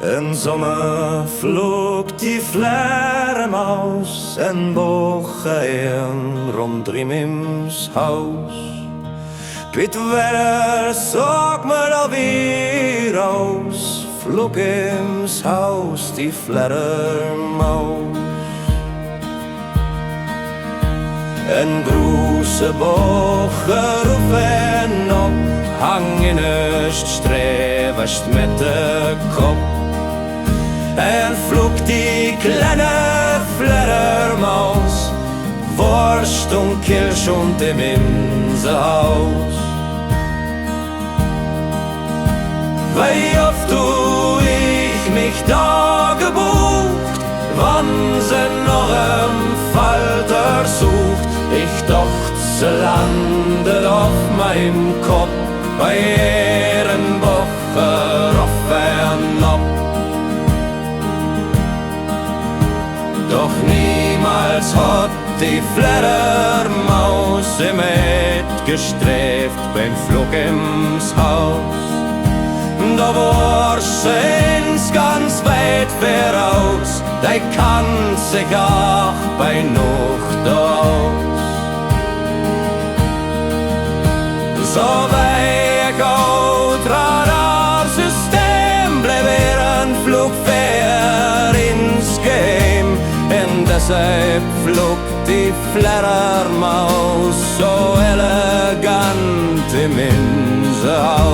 En sommer flog die Fledermaus en boche en rondom ims haus. Kvitt väder såg man av raus, flog ims haus die Fledermaus. En grose boche rufen opp, hang innerst streverst med det kopp. En fluktig kleine Fledermaus, vorst und Kirsch und im Inselhaus. Wie oft ich mich da gebucht, wann sie noch im Falter sucht. Ich dacht, sie landet auf meinem Kopf, bei ihren Woche offen ab. Doch niemals hat die Fledermaus im Eid gestreft beim Flug ins Haus. Da war sie's ganz weit voraus, die kann sich auch bei Nacht aus. So weg out Radarsystem, bleib ein Flug fair ins Game. En deshalb flog die Fledermaus so elegant im Inselhaus.